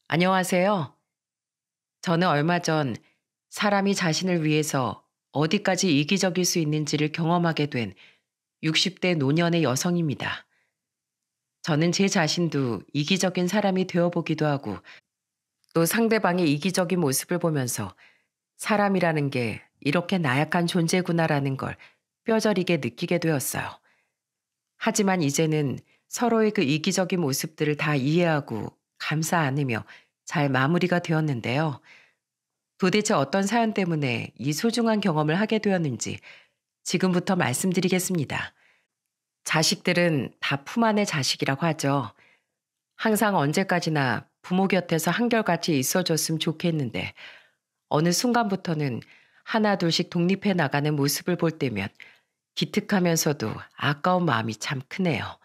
안녕하세요. 저는 얼마 전 사람이 자신을 위해서 어디까지 이기적일 수 있는지를 경험하게 된 60대 노년의 여성입니다. 저는 제 자신도 이기적인 사람이 되어보기도 하고 또 상대방의 이기적인 모습을 보면서 사람이라는 게 이렇게 나약한 존재구나라는 걸 뼈저리게 느끼게 되었어요. 하지만 이제는 서로의 그 이기적인 모습들을 다 이해하고 감사 안으며 잘 마무리가 되었는데요. 도대체 어떤 사연 때문에 이 소중한 경험을 하게 되었는지 지금부터 말씀드리겠습니다. 자식들은 다 품 안의 자식이라고 하죠. 항상 언제까지나 부모 곁에서 한결같이 있어줬으면 좋겠는데 어느 순간부터는 하나 둘씩 독립해 나가는 모습을 볼 때면 기특하면서도 아까운 마음이 참 크네요.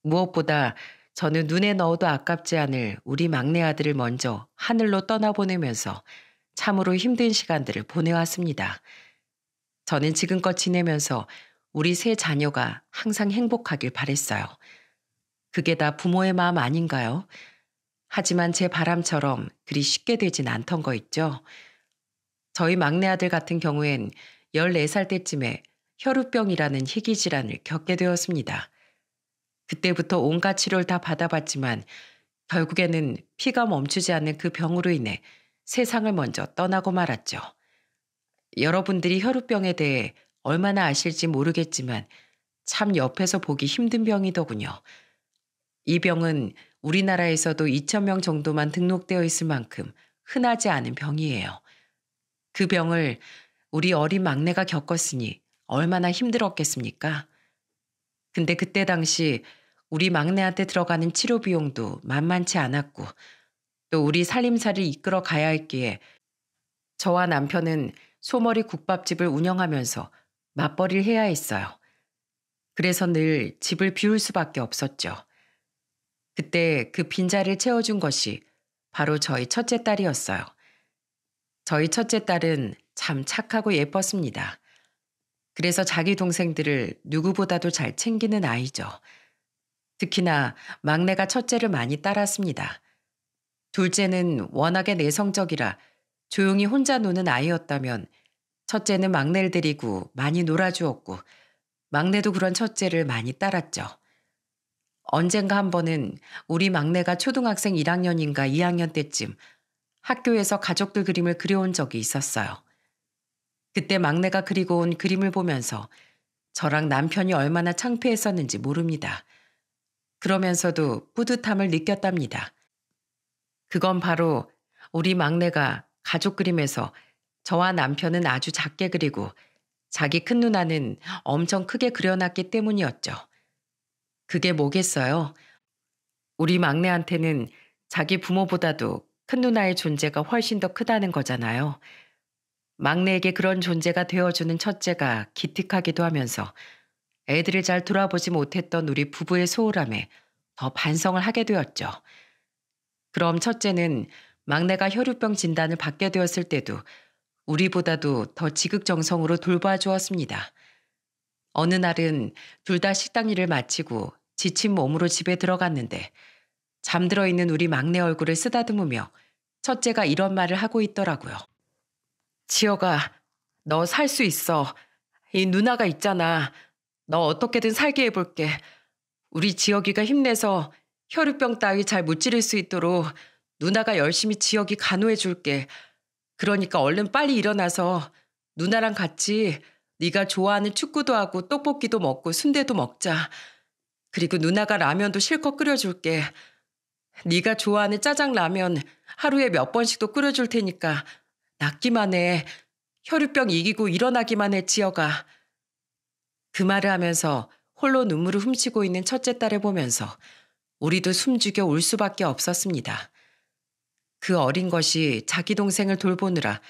무엇보다 저는 눈에 넣어도 아깝지 않을 우리 막내 아들을 먼저 하늘로 떠나보내면서 참으로 힘든 시간들을 보내왔습니다. 저는 지금껏 지내면서 우리 세 자녀가 항상 행복하길 바랬어요. 그게 다 부모의 마음 아닌가요? 하지만 제 바람처럼 그리 쉽게 되진 않던 거 있죠. 저희 막내 아들 같은 경우엔 14살 때쯤에 혈우병이라는 희귀 질환을 겪게 되었습니다. 그때부터 온갖 치료를 다 받아봤지만 결국에는 피가 멈추지 않는 그 병으로 인해 세상을 먼저 떠나고 말았죠. 여러분들이 혈우병에 대해 얼마나 아실지 모르겠지만 참 옆에서 보기 힘든 병이더군요. 이 병은 우리나라에서도 2,000명 정도만 등록되어 있을 만큼 흔하지 않은 병이에요. 그 병을 우리 어린 막내가 겪었으니 얼마나 힘들었겠습니까? 근데 그때 당시 우리 막내한테 들어가는 치료 비용도 만만치 않았고 또 우리 살림살이를 이끌어 가야 했기에 저와 남편은 소머리 국밥집을 운영하면서 맞벌이를 해야 했어요. 그래서 늘 집을 비울 수밖에 없었죠. 그때 그 빈자리를 채워준 것이 바로 저희 첫째 딸이었어요. 저희 첫째 딸은 참 착하고 예뻤습니다. 그래서 자기 동생들을 누구보다도 잘 챙기는 아이죠. 특히나 막내가 첫째를 많이 따랐습니다. 둘째는 워낙에 내성적이라 조용히 혼자 노는 아이였다면 첫째는 막내를 데리고 많이 놀아주었고 막내도 그런 첫째를 많이 따랐죠. 언젠가 한 번은 우리 막내가 초등학생 1학년인가 2학년 때쯤 학교에서 가족들 그림을 그려온 적이 있었어요. 그때 막내가 그리고 온 그림을 보면서 저랑 남편이 얼마나 창피했었는지 모릅니다. 그러면서도 뿌듯함을 느꼈답니다. 그건 바로 우리 막내가 가족 그림에서 저와 남편은 아주 작게 그리고 자기 큰 누나는 엄청 크게 그려놨기 때문이었죠. 그게 뭐겠어요? 우리 막내한테는 자기 부모보다도 큰 누나의 존재가 훨씬 더 크다는 거잖아요. 막내에게 그런 존재가 되어주는 첫째가 기특하기도 하면서 애들을 잘 돌아보지 못했던 우리 부부의 소홀함에 더 반성을 하게 되었죠. 그럼 첫째는 막내가 혈우병 진단을 받게 되었을 때도 우리보다도 더 지극정성으로 돌봐주었습니다. 어느 날은 둘 다 식당 일을 마치고 지친 몸으로 집에 들어갔는데 잠들어 있는 우리 막내 얼굴을 쓰다듬으며 첫째가 이런 말을 하고 있더라고요. 지혁아, 너 살 수 있어. 이 누나가 있잖아. 너 어떻게든 살게 해볼게. 우리 지혁이가 힘내서 혈우병 따위 잘 무찌를 수 있도록 누나가 열심히 지혁이 간호해 줄게. 그러니까 얼른 빨리 일어나서 누나랑 같이 네가 좋아하는 축구도 하고 떡볶이도 먹고 순대도 먹자. 그리고 누나가 라면도 실컷 끓여줄게. 네가 좋아하는 짜장라면 하루에 몇 번씩도 끓여줄 테니까 낫기만 해. 혈우병 이기고 일어나기만 해, 지혁아. 그 말을 하면서 홀로 눈물을 훔치고 있는 첫째 딸을 보면서 우리도 숨죽여 울 수밖에 없었습니다. 그 어린 것이 자기 동생을 돌보느라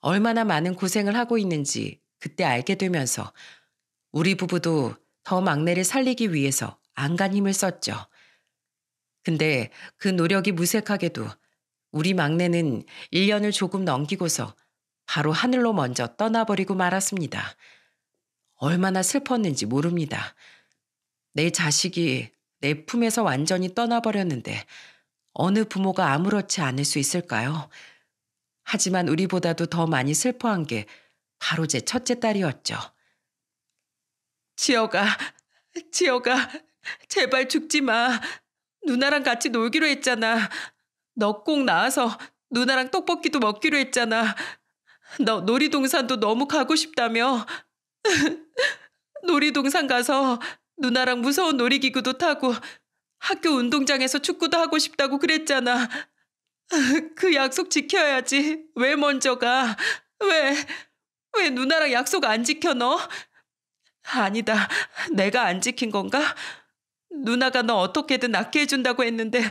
얼마나 많은 고생을 하고 있는지 그때 알게 되면서 우리 부부도 더 막내를 살리기 위해서 안간 힘을 썼죠. 근데 그 노력이 무색하게도 우리 막내는 1년을 조금 넘기고서 바로 하늘로 먼저 떠나버리고 말았습니다. 얼마나 슬펐는지 모릅니다. 내 자식이 내 품에서 완전히 떠나버렸는데 어느 부모가 아무렇지 않을 수 있을까요? 하지만 우리보다도 더 많이 슬퍼한 게 바로 제 첫째 딸이었죠. 지혁아, 지혁아, 제발 죽지 마. 누나랑 같이 놀기로 했잖아. 너 꼭 나와서 누나랑 떡볶이도 먹기로 했잖아. 너 놀이동산도 너무 가고 싶다며. 놀이동산 가서 누나랑 무서운 놀이기구도 타고 학교 운동장에서 축구도 하고 싶다고 그랬잖아. 그 약속 지켜야지. 왜 먼저 가? 왜, 왜 누나랑 약속 안 지켜 너? 아니다. 내가 안 지킨 건가? 누나가 너 어떻게든 낫게 해준다고 했는데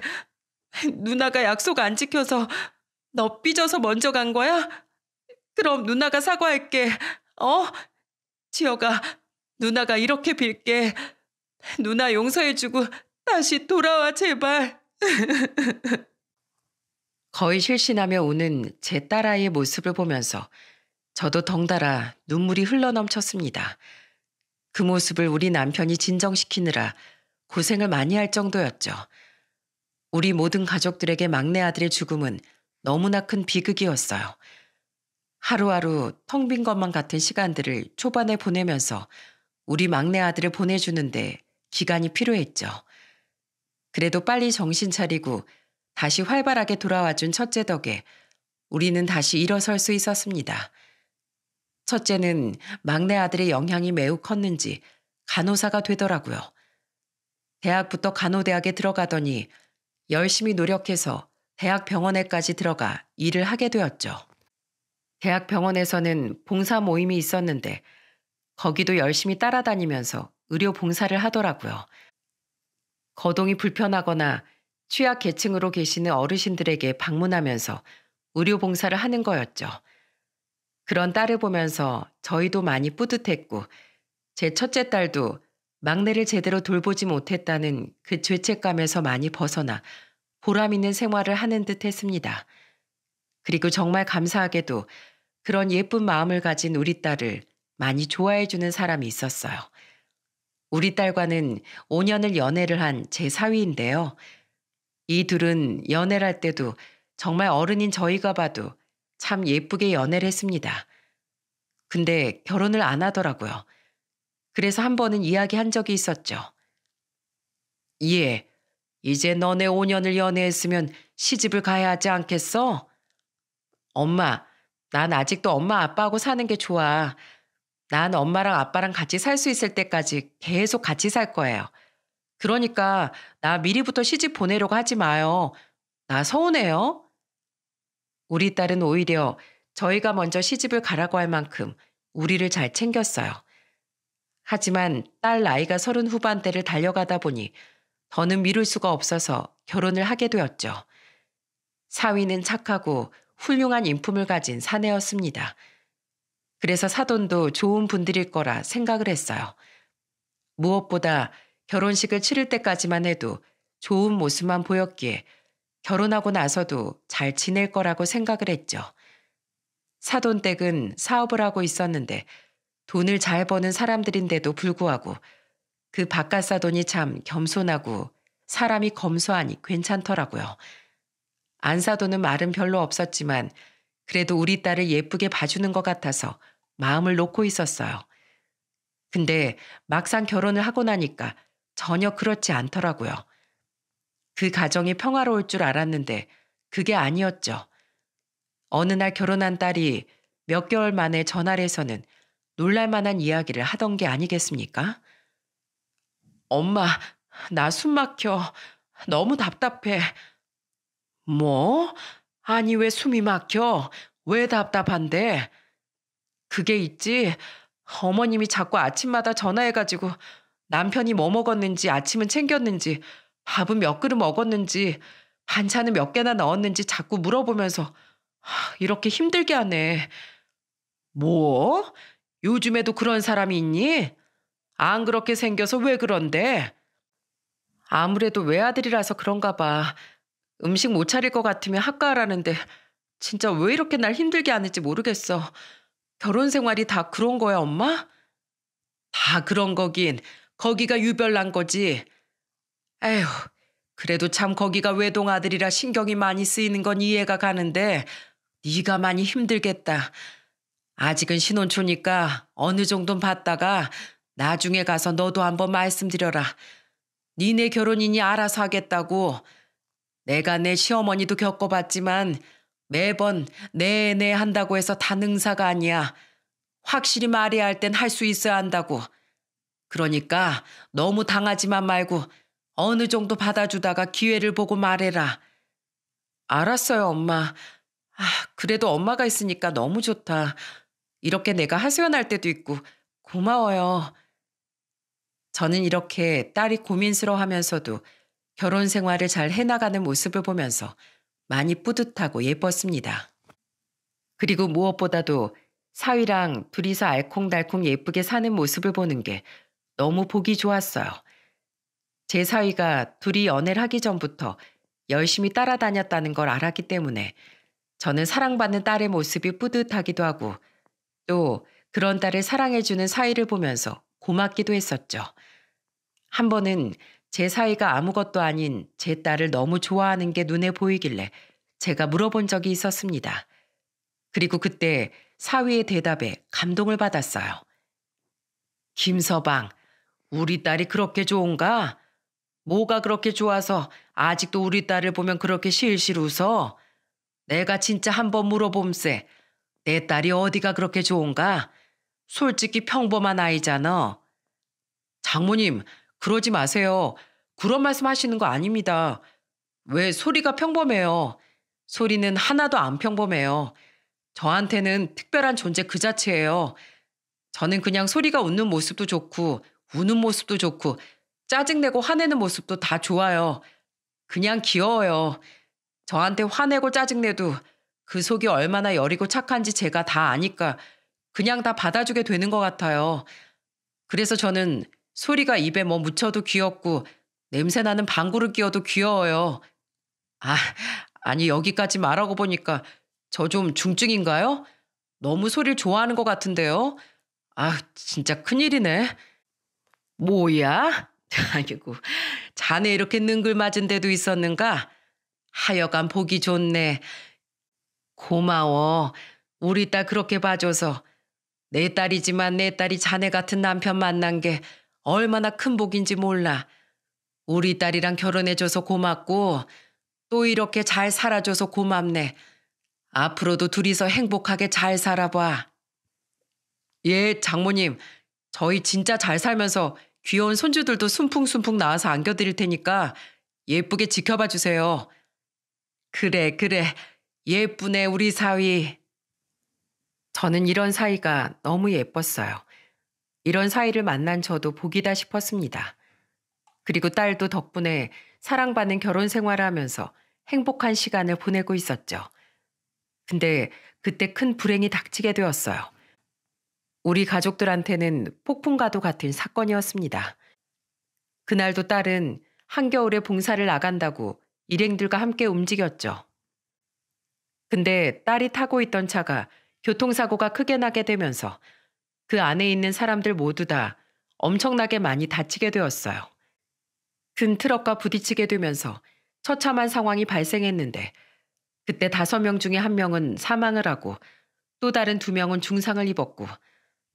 누나가 약속 안 지켜서 너 삐져서 먼저 간 거야? 그럼 누나가 사과할게. 어? 지혁아, 누나가 이렇게 빌게. 누나 용서해주고 다시 돌아와 제발. 거의 실신하며 우는 제 딸아이의 모습을 보면서 저도 덩달아 눈물이 흘러넘쳤습니다. 그 모습을 우리 남편이 진정시키느라 고생을 많이 할 정도였죠. 우리 모든 가족들에게 막내 아들의 죽음은 너무나 큰 비극이었어요. 하루하루 텅 빈 것만 같은 시간들을 초반에 보내면서 우리 막내 아들을 보내주는데 기간이 필요했죠. 그래도 빨리 정신 차리고 다시 활발하게 돌아와준 첫째 덕에 우리는 다시 일어설 수 있었습니다. 첫째는 막내 아들의 영향이 매우 컸는지 간호사가 되더라고요. 대학부터 간호대학에 들어가더니 열심히 노력해서 대학병원에까지 들어가 일을 하게 되었죠. 대학병원에서는 봉사 모임이 있었는데 거기도 열심히 따라다니면서 의료 봉사를 하더라고요. 거동이 불편하거나 취약 계층으로 계시는 어르신들에게 방문하면서 의료 봉사를 하는 거였죠. 그런 딸을 보면서 저희도 많이 뿌듯했고 제 첫째 딸도 막내를 제대로 돌보지 못했다는 그 죄책감에서 많이 벗어나 보람 있는 생활을 하는 듯 했습니다. 그리고 정말 감사하게도 그런 예쁜 마음을 가진 우리 딸을 많이 좋아해 주는 사람이 있었어요. 우리 딸과는 5년을 연애를 한 제 사위인데요. 이 둘은 연애를 할 때도 정말 어른인 저희가 봐도 참 예쁘게 연애를 했습니다. 근데 결혼을 안 하더라고요. 그래서 한 번은 이야기한 적이 있었죠. 예, 이제 너네 5년을 연애했으면 시집을 가야 하지 않겠어? 엄마, 난 아직도 엄마 아빠하고 사는 게 좋아. 난 엄마랑 아빠랑 같이 살 수 있을 때까지 계속 같이 살 거예요. 그러니까 나 미리부터 시집 보내려고 하지 마요. 나 서운해요. 우리 딸은 오히려 저희가 먼저 시집을 가라고 할 만큼 우리를 잘 챙겼어요. 하지만 딸 나이가 30 후반대를 달려가다 보니 더는 미룰 수가 없어서 결혼을 하게 되었죠. 사위는 착하고 훌륭한 인품을 가진 사내였습니다. 그래서 사돈도 좋은 분들일 거라 생각을 했어요. 무엇보다 결혼식을 치를 때까지만 해도 좋은 모습만 보였기에 결혼하고 나서도 잘 지낼 거라고 생각을 했죠. 사돈 댁은 사업을 하고 있었는데 돈을 잘 버는 사람들인데도 불구하고 그 바깥 사돈이 참 겸손하고 사람이 검소하니 괜찮더라고요. 안 사돈은 말은 별로 없었지만 그래도 우리 딸을 예쁘게 봐주는 것 같아서 마음을 놓고 있었어요. 근데 막상 결혼을 하고 나니까 전혀 그렇지 않더라고요. 그 가정이 평화로울 줄 알았는데 그게 아니었죠. 어느 날 결혼한 딸이 몇 개월 만에 전화를 해서는 놀랄만한 이야기를 하던 게 아니겠습니까? 엄마, 나 숨 막혀. 너무 답답해. 뭐? 아니 왜 숨이 막혀? 왜 답답한데? 그게 있지. 어머님이 자꾸 아침마다 전화해가지고 남편이 뭐 먹었는지 아침은 챙겼는지 밥은 몇 그릇 먹었는지 반찬은 몇 개나 넣었는지 자꾸 물어보면서 이렇게 힘들게 하네. 뭐? 요즘에도 그런 사람이 있니? 안 그렇게 생겨서 왜 그런데? 아무래도 외아들이라서 그런가 봐. 음식 못 차릴 것 같으면 학가하라는데 진짜 왜 이렇게 날 힘들게 하는지 모르겠어. 결혼 생활이 다 그런 거야, 엄마? 다 그런 거긴. 거기가 유별난 거지. 에휴, 그래도 참 거기가 외동 아들이라 신경이 많이 쓰이는 건 이해가 가는데 네가 많이 힘들겠다. 아직은 신혼초니까 어느 정도는 봤다가 나중에 가서 너도 한번 말씀드려라. 니네 결혼이니 알아서 하겠다고. 내가 내 시어머니도 겪어봤지만 매번 네네 한다고 해서 다 능사가 아니야. 확실히 말해야 할 땐 할 수 있어야 한다고. 그러니까 너무 당하지만 말고 어느 정도 받아주다가 기회를 보고 말해라. 알았어요, 엄마. 그래도 엄마가 있으니까 너무 좋다. 이렇게 내가 하소연할 때도 있고 고마워요. 저는 이렇게 딸이 고민스러워하면서도 결혼 생활을 잘 해나가는 모습을 보면서 많이 뿌듯하고 예뻤습니다. 그리고 무엇보다도 사위랑 둘이서 알콩달콩 예쁘게 사는 모습을 보는 게 너무 보기 좋았어요. 제 사위가 둘이 연애를 하기 전부터 열심히 따라다녔다는 걸 알았기 때문에 저는 사랑받는 딸의 모습이 뿌듯하기도 하고 또 그런 딸을 사랑해주는 사위를 보면서 고맙기도 했었죠. 한 번은 제 사위가 아무것도 아닌 제 딸을 너무 좋아하는 게 눈에 보이길래 제가 물어본 적이 있었습니다. 그리고 그때 사위의 대답에 감동을 받았어요. 김서방, 우리 딸이 그렇게 좋은가? 뭐가 그렇게 좋아서 아직도 우리 딸을 보면 그렇게 실실 웃어? 내가 진짜 한번 물어봄세. 내 딸이 어디가 그렇게 좋은가? 솔직히 평범한 아이잖아. 장모님, 그러지 마세요. 그런 말씀 하시는 거 아닙니다. 왜 소리가 평범해요? 소리는 하나도 안 평범해요. 저한테는 특별한 존재 그 자체예요. 저는 그냥 소리가 웃는 모습도 좋고 우는 모습도 좋고 짜증내고 화내는 모습도 다 좋아요. 그냥 귀여워요. 저한테 화내고 짜증내도 그 속이 얼마나 여리고 착한지 제가 다 아니까 그냥 다 받아주게 되는 것 같아요. 그래서 저는 소리가 입에 뭐 묻혀도 귀엽고 냄새나는 방구를 끼워도 귀여워요. 아, 아니 여기까지 말하고 보니까 저 좀 중증인가요? 너무 소리를 좋아하는 것 같은데요. 진짜 큰일이네. 뭐야? 아이고, 자네 이렇게 능글맞은 데도 있었는가? 하여간 보기 좋네. 고마워. 우리 딸 그렇게 봐줘서. 내 딸이지만 내 딸이 자네 같은 남편 만난 게 얼마나 큰 복인지 몰라. 우리 딸이랑 결혼해줘서 고맙고 또 이렇게 잘 살아줘서 고맙네. 앞으로도 둘이서 행복하게 잘 살아봐. 예, 장모님. 저희 진짜 잘 살면서 귀여운 손주들도 순풍순풍 나와서 안겨드릴 테니까 예쁘게 지켜봐 주세요. 그래, 그래. 예쁘네, 우리 사위. 저는 이런 사이가 너무 예뻤어요. 이런 사이를 만난 저도 복이다 싶었습니다. 그리고 딸도 덕분에 사랑받는 결혼 생활을 하면서 행복한 시간을 보내고 있었죠. 근데 그때 큰 불행이 닥치게 되었어요. 우리 가족들한테는 폭풍과도 같은 사건이었습니다. 그날도 딸은 한겨울에 봉사를 나간다고 일행들과 함께 움직였죠. 근데 딸이 타고 있던 차가 교통사고가 크게 나게 되면서 그 안에 있는 사람들 모두 다 엄청나게 많이 다치게 되었어요. 큰 트럭과 부딪히게 되면서 처참한 상황이 발생했는데 그때 5명 중에 1명은 사망을 하고 또 다른 2명은 중상을 입었고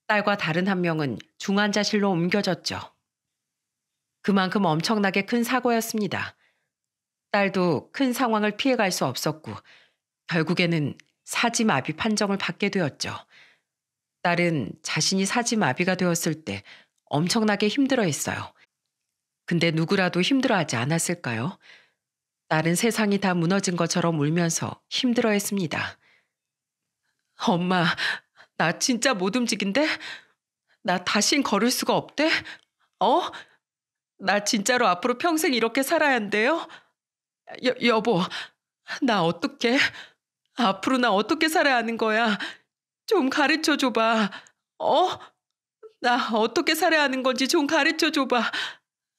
딸과 다른 1명은 중환자실로 옮겨졌죠. 그만큼 엄청나게 큰 사고였습니다. 딸도 큰 상황을 피해갈 수 없었고 결국에는 사지마비 판정을 받게 되었죠. 딸은 자신이 사지마비가 되었을 때 엄청나게 힘들어했어요. 근데 누구라도 힘들어하지 않았을까요? 딸은 세상이 다 무너진 것처럼 울면서 힘들어했습니다. 엄마, 나 진짜 못 움직인대? 나 다신 걸을 수가 없대? 어? 나 진짜로 앞으로 평생 이렇게 살아야 한대요? 여보, 나 어떡해? 앞으로 나 어떻게 살아야 하는 거야? 좀 가르쳐 줘봐. 어? 나 어떻게 살아야 하는 건지 좀 가르쳐 줘봐.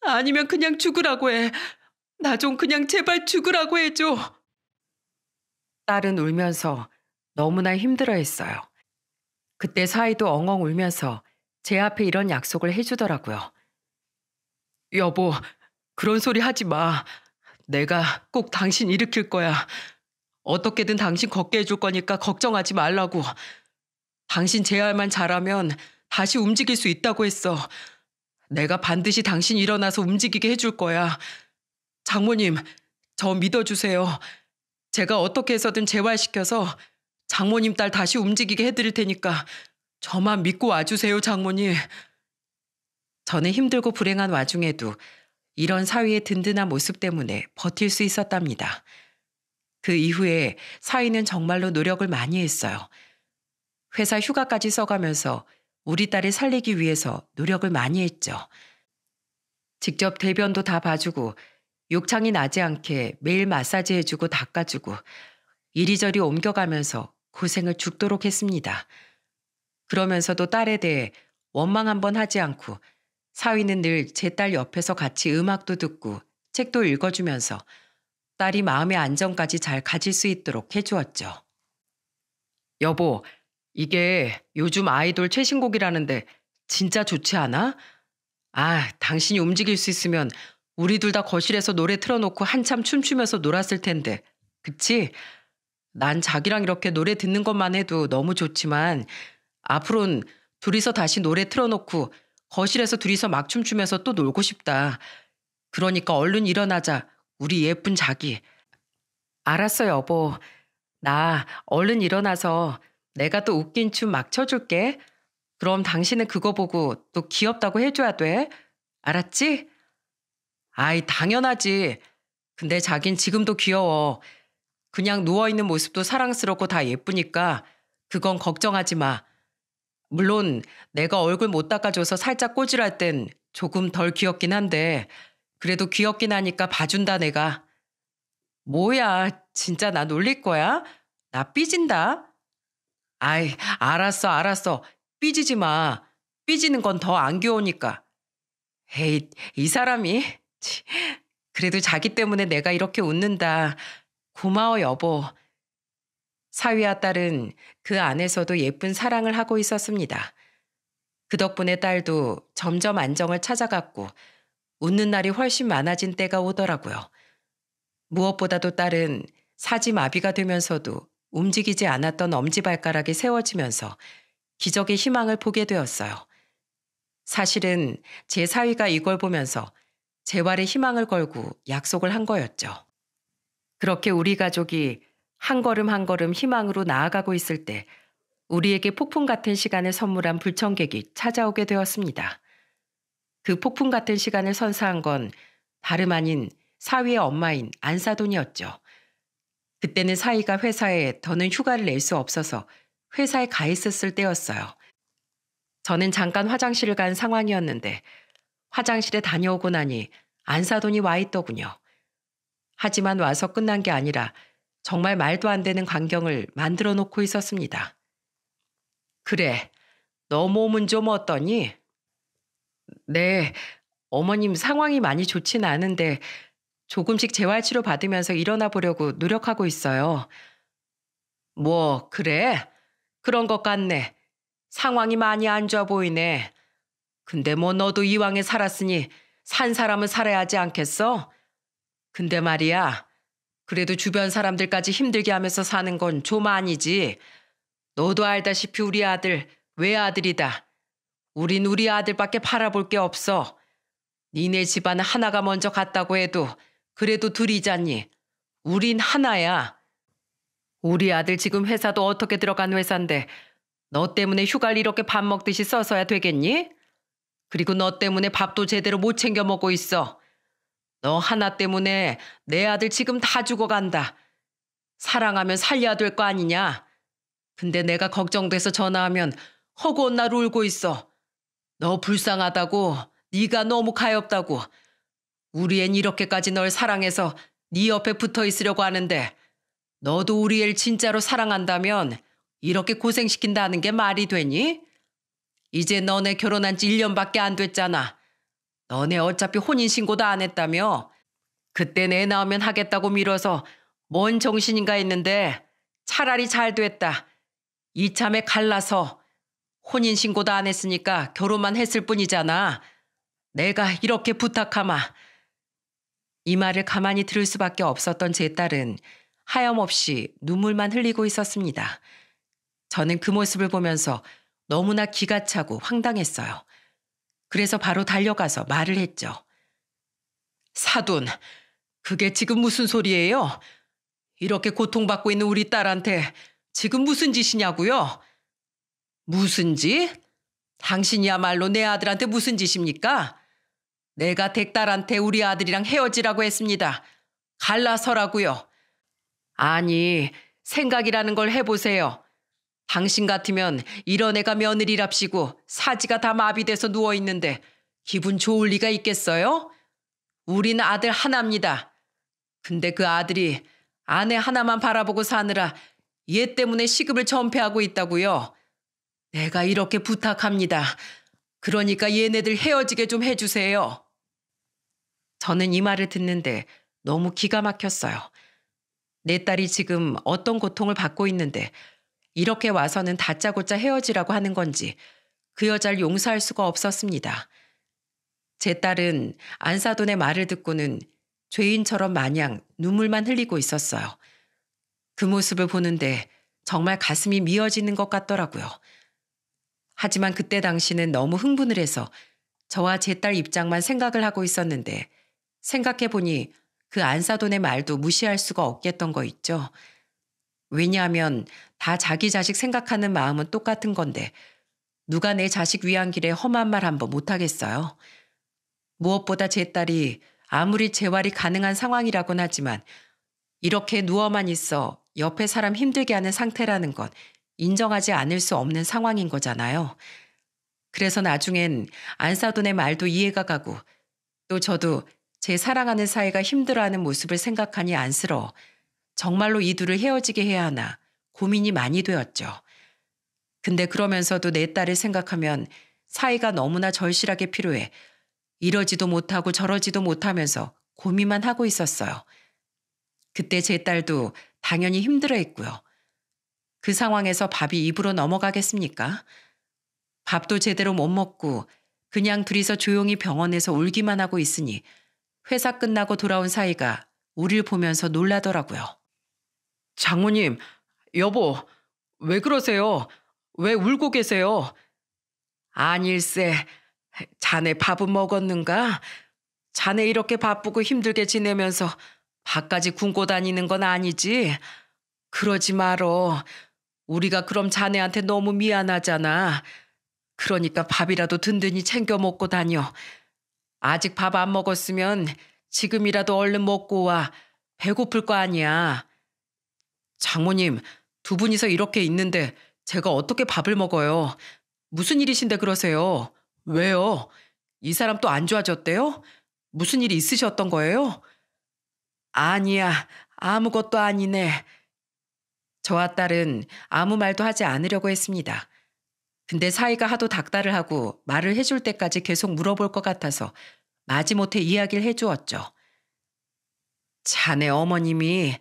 아니면 그냥 죽으라고 해. 나 좀 그냥 제발 죽으라고 해줘. 딸은 울면서 너무나 힘들어했어요. 그때 사이도 엉엉 울면서 제 앞에 이런 약속을 해주더라고요. 여보, 그런 소리 하지 마. 내가 꼭 당신 일으킬 거야. 어떻게든 당신 걷게 해줄 거니까 걱정하지 말라고. 당신 제알만 잘하면 다시 움직일 수 있다고 했어. 내가 반드시 당신 일어나서 움직이게 해줄 거야. 장모님, 저 믿어주세요. 제가 어떻게 해서든 재활시켜서 장모님 딸 다시 움직이게 해드릴 테니까 저만 믿고 와주세요, 장모님. 저는 힘들고 불행한 와중에도 이런 사위의 든든한 모습 때문에 버틸 수 있었답니다. 그 이후에 사위는 정말로 노력을 많이 했어요. 회사 휴가까지 써가면서 우리 딸을 살리기 위해서 노력을 많이 했죠. 직접 대변도 다 봐주고 욕창이 나지 않게 매일 마사지 해주고 닦아주고 이리저리 옮겨가면서 고생을 죽도록 했습니다. 그러면서도 딸에 대해 원망 한번 하지 않고 사위는 늘 제 딸 옆에서 같이 음악도 듣고 책도 읽어주면서 딸이 마음의 안정까지 잘 가질 수 있도록 해주었죠. 여보, 이게 요즘 아이돌 최신곡이라는데 진짜 좋지 않아? 당신이 움직일 수 있으면 우리 둘 다 거실에서 노래 틀어놓고 한참 춤추면서 놀았을 텐데. 그치? 난 자기랑 이렇게 노래 듣는 것만 해도 너무 좋지만 앞으로는 둘이서 다시 노래 틀어놓고 거실에서 둘이서 막 춤추면서 또 놀고 싶다. 그러니까 얼른 일어나자. 우리 예쁜 자기. 알았어, 여보. 나 얼른 일어나서 내가 또 웃긴 춤 막 춰줄게. 그럼 당신은 그거 보고 또 귀엽다고 해줘야 돼. 알았지? 당연하지. 근데 자긴 지금도 귀여워. 그냥 누워있는 모습도 사랑스럽고 다 예쁘니까 그건 걱정하지 마. 물론 내가 얼굴 못 닦아줘서 살짝 꼬질할 땐 조금 덜 귀엽긴 한데 그래도 귀엽긴 하니까 봐준다 내가. 뭐야, 진짜 나 놀릴 거야? 나 삐진다. 알았어. 삐지지 마. 삐지는 건 더 안 귀여우니까. 에이, 이 사람이. 치, 그래도 자기 때문에 내가 이렇게 웃는다. 고마워, 여보. 사위와 딸은 그 안에서도 예쁜 사랑을 하고 있었습니다. 그 덕분에 딸도 점점 안정을 찾아갔고 웃는 날이 훨씬 많아진 때가 오더라고요. 무엇보다도 딸은 사지마비가 되면서도 움직이지 않았던 엄지발가락이 세워지면서 기적의 희망을 보게 되었어요. 사실은 제 사위가 이걸 보면서 재활에 희망을 걸고 약속을 한 거였죠. 그렇게 우리 가족이 한 걸음 한 걸음 희망으로 나아가고 있을 때 우리에게 폭풍 같은 시간을 선물한 불청객이 찾아오게 되었습니다. 그 폭풍 같은 시간을 선사한 건 다름 아닌 사위의 엄마인 안사돈이었죠. 그때는 사위가 회사에 더는 휴가를 낼 수 없어서 회사에 가 있었을 때였어요. 저는 잠깐 화장실을 간 상황이었는데 화장실에 다녀오고 나니 안사돈이 와 있더군요. 하지만 와서 끝난 게 아니라 정말 말도 안 되는 광경을 만들어 놓고 있었습니다. 그래, 너 몸은 좀 어떠니? 네, 어머님 상황이 많이 좋지는 않은데 조금씩 재활치료 받으면서 일어나 보려고 노력하고 있어요. 뭐, 그래? 그런 것 같네. 상황이 많이 안 좋아 보이네. 근데 뭐 너도 이왕에 살았으니 산 사람은 살아야 하지 않겠어? 근데 말이야, 그래도 주변 사람들까지 힘들게 하면서 사는 건 좀 아니지. 너도 알다시피 우리 아들 외아들이다. 우린 우리 아들밖에 바라볼 게 없어. 니네 집안은 하나가 먼저 갔다고 해도 그래도 둘이잖니. 우린 하나야. 우리 아들 지금 회사도 어떻게 들어간 회사인데 너 때문에 휴가를 이렇게 밥 먹듯이 써서야 되겠니? 그리고 너 때문에 밥도 제대로 못 챙겨 먹고 있어. 너 하나 때문에 내 아들 지금 다 죽어간다. 사랑하면 살려야 될 거 아니냐. 근데 내가 걱정돼서 전화하면 허구한 날 울고 있어. 너 불쌍하다고, 네가 너무 가엾다고. 우리 앤 이렇게까지 널 사랑해서 네 옆에 붙어 있으려고 하는데 너도 우리 애를 진짜로 사랑한다면 이렇게 고생시킨다는 게 말이 되니? 이제 너네 결혼한 지 1년밖에 안 됐잖아. 너네 어차피 혼인신고도 안 했다며. 그때 내 나오면 하겠다고 미뤄서 뭔 정신인가 했는데 차라리 잘 됐다. 이참에 갈라서 혼인신고도 안 했으니까 결혼만 했을 뿐이잖아. 내가 이렇게 부탁하마. 이 말을 가만히 들을 수밖에 없었던 제 딸은 하염없이 눈물만 흘리고 있었습니다. 저는 그 모습을 보면서 너무나 기가 차고 황당했어요. 그래서 바로 달려가서 말을 했죠. 사돈, 그게 지금 무슨 소리예요? 이렇게 고통받고 있는 우리 딸한테 지금 무슨 짓이냐고요? 무슨 짓? 당신이야말로 내 아들한테 무슨 짓입니까? 내가 댁딸한테 우리 아들이랑 헤어지라고 했습니다. 갈라서라고요. 아니, 생각이라는 걸 해보세요. 당신 같으면 이런 애가 며느리랍시고 사지가 다 마비돼서 누워있는데 기분 좋을 리가 있겠어요? 우린 아들 하나입니다. 근데 그 아들이 아내 하나만 바라보고 사느라 얘 때문에 시급을 전폐하고 있다고요. 내가 이렇게 부탁합니다. 그러니까 얘네들 헤어지게 좀 해주세요. 저는 이 말을 듣는데 너무 기가 막혔어요. 내 딸이 지금 어떤 고통을 받고 있는데 이렇게 와서는 다짜고짜 헤어지라고 하는 건지 그 여자를 용서할 수가 없었습니다. 제 딸은 안사돈의 말을 듣고는 죄인처럼 마냥 눈물만 흘리고 있었어요. 그 모습을 보는데 정말 가슴이 미어지는 것 같더라고요. 하지만 그때 당시는 너무 흥분을 해서 저와 제 딸 입장만 생각을 하고 있었는데 생각해보니 그 안사돈의 말도 무시할 수가 없겠던 거 있죠. 왜냐하면 다 자기 자식 생각하는 마음은 똑같은 건데 누가 내 자식 위한 길에 험한 말 한번 못하겠어요. 무엇보다 제 딸이 아무리 재활이 가능한 상황이라곤 하지만 이렇게 누워만 있어 옆에 사람 힘들게 하는 상태라는 건 인정하지 않을 수 없는 상황인 거잖아요. 그래서 나중엔 안사돈의 말도 이해가 가고 또 저도 제 사랑하는 사이가 힘들어하는 모습을 생각하니 안쓰러워 정말로 이 둘을 헤어지게 해야 하나 고민이 많이 되었죠. 근데 그러면서도 내 딸을 생각하면 사이가 너무나 절실하게 필요해 이러지도 못하고 저러지도 못하면서 고민만 하고 있었어요. 그때 제 딸도 당연히 힘들어했고요. 그 상황에서 밥이 입으로 넘어가겠습니까? 밥도 제대로 못 먹고 그냥 둘이서 조용히 병원에서 울기만 하고 있으니 회사 끝나고 돌아온 사이가 우릴 보면서 놀라더라고요. 장모님, 여보, 왜 그러세요? 왜 울고 계세요? 아닐세, 자네 밥은 먹었는가? 자네 이렇게 바쁘고 힘들게 지내면서 밥까지 굶고 다니는 건 아니지? 그러지 말어. 우리가 그럼 자네한테 너무 미안하잖아. 그러니까 밥이라도 든든히 챙겨 먹고 다녀. 아직 밥 안 먹었으면 지금이라도 얼른 먹고 와. 배고플 거 아니야. 장모님, 두 분이서 이렇게 있는데 제가 어떻게 밥을 먹어요? 무슨 일이신데 그러세요? 왜요? 이 사람 또 안 좋아졌대요? 무슨 일이 있으셨던 거예요? 아니야, 아무것도 아니네. 저와 딸은 아무 말도 하지 않으려고 했습니다. 근데 사이가 하도 닥달을 하고 말을 해줄 때까지 계속 물어볼 것 같아서 마지못해 이야기를 해주었죠. 자네 어머님이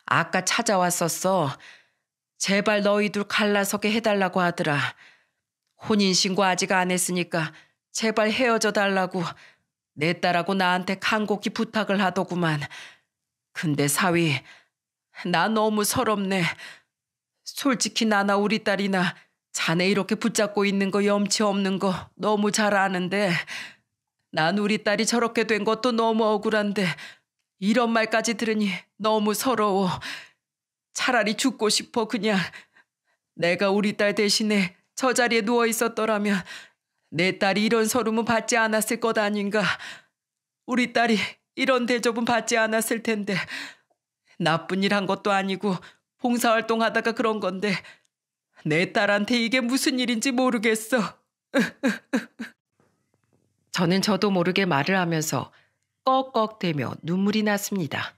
아까 찾아왔었어. 제발 너희들 갈라서게 해달라고 하더라. 혼인신고 아직 안 했으니까 제발 헤어져 달라고 내 딸하고 나한테 간곡히 부탁을 하더구만. 근데 사위, 나 너무 서럽네. 솔직히 나나 우리 딸이나 자네 이렇게 붙잡고 있는 거 염치 없는 거 너무 잘 아는데 난 우리 딸이 저렇게 된 것도 너무 억울한데 이런 말까지 들으니 너무 서러워. 차라리 죽고 싶어 그냥. 내가 우리 딸 대신에 저 자리에 누워 있었더라면 내 딸이 이런 서름은 받지 않았을 것 아닌가. 우리 딸이 이런 대접은 받지 않았을 텐데 나쁜 일 한 것도 아니고 봉사활동하다가 그런 건데 내 딸한테 이게 무슨 일인지 모르겠어. 저는 저도 모르게 말을 하면서 꺽꺽대며 눈물이 났습니다.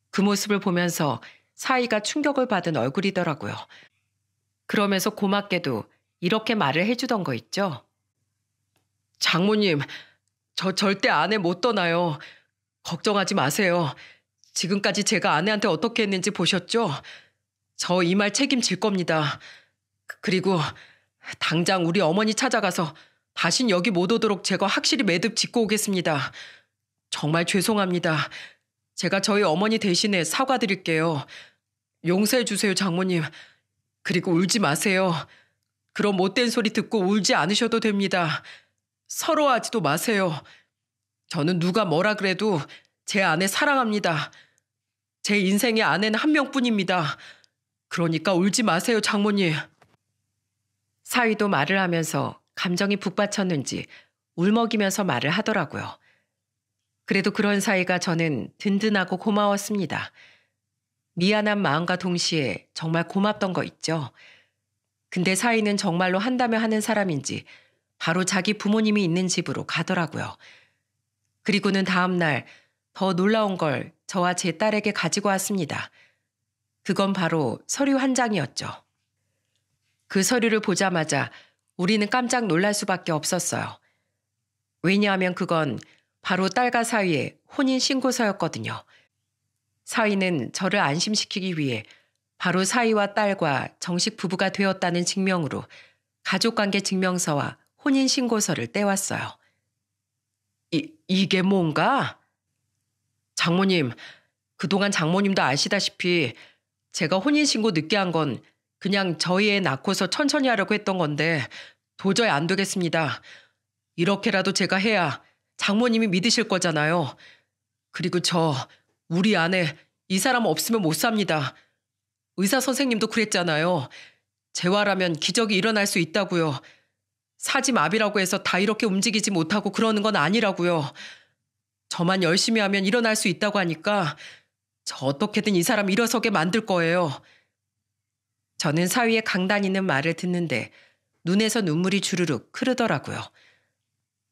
그 모습을 보면서 사이가 충격을 받은 얼굴이더라고요. 그러면서 고맙게도 이렇게 말을 해주던 거 있죠. 장모님, 저 절대 아내 못 떠나요. 걱정하지 마세요. 지금까지 제가 아내한테 어떻게 했는지 보셨죠? 저 이 말 책임질 겁니다. 그리고 당장 우리 어머니 찾아가서 다신 여기 못 오도록 제가 확실히 매듭 짓고 오겠습니다. 정말 죄송합니다. 제가 저희 어머니 대신에 사과드릴게요. 용서해 주세요, 장모님. 그리고 울지 마세요. 그런 못된 소리 듣고 울지 않으셔도 됩니다. 서러워하지도 마세요. 저는 누가 뭐라 그래도 제 아내 사랑합니다. 제 인생의 아내는 한 명뿐입니다. 그러니까 울지 마세요, 장모님. 사위도 말을 하면서 감정이 북받쳤는지 울먹이면서 말을 하더라고요. 그래도 그런 사이가 저는 든든하고 고마웠습니다. 미안한 마음과 동시에 정말 고맙던 거 있죠. 근데 사위는 정말로 한다면 하는 사람인지 바로 자기 부모님이 있는 집으로 가더라고요. 그리고는 다음 날 더 놀라운 걸 저와 제 딸에게 가지고 왔습니다. 그건 바로 서류 한 장이었죠. 그 서류를 보자마자 우리는 깜짝 놀랄 수밖에 없었어요. 왜냐하면 그건 바로 딸과 사위의 혼인신고서였거든요. 사위는 저를 안심시키기 위해 바로 사위와 딸과 정식 부부가 되었다는 증명으로 가족관계 증명서와 혼인신고서를 떼왔어요. 이게 뭔가? 장모님, 그동안 장모님도 아시다시피 제가 혼인신고 늦게 한 건 그냥 저희 애 낳고서 천천히 하려고 했던 건데 도저히 안 되겠습니다. 이렇게라도 제가 해야 장모님이 믿으실 거잖아요. 그리고 우리 아내, 이 사람 없으면 못 삽니다. 의사 선생님도 그랬잖아요. 재활하면 기적이 일어날 수 있다고요. 사지마비라고 해서 다 이렇게 움직이지 못하고 그러는 건 아니라고요. 저만 열심히 하면 일어날 수 있다고 하니까 저 어떻게든 이 사람 일어서게 만들 거예요. 저는 사위의 강단 있는 말을 듣는데 눈에서 눈물이 주르륵 흐르더라고요.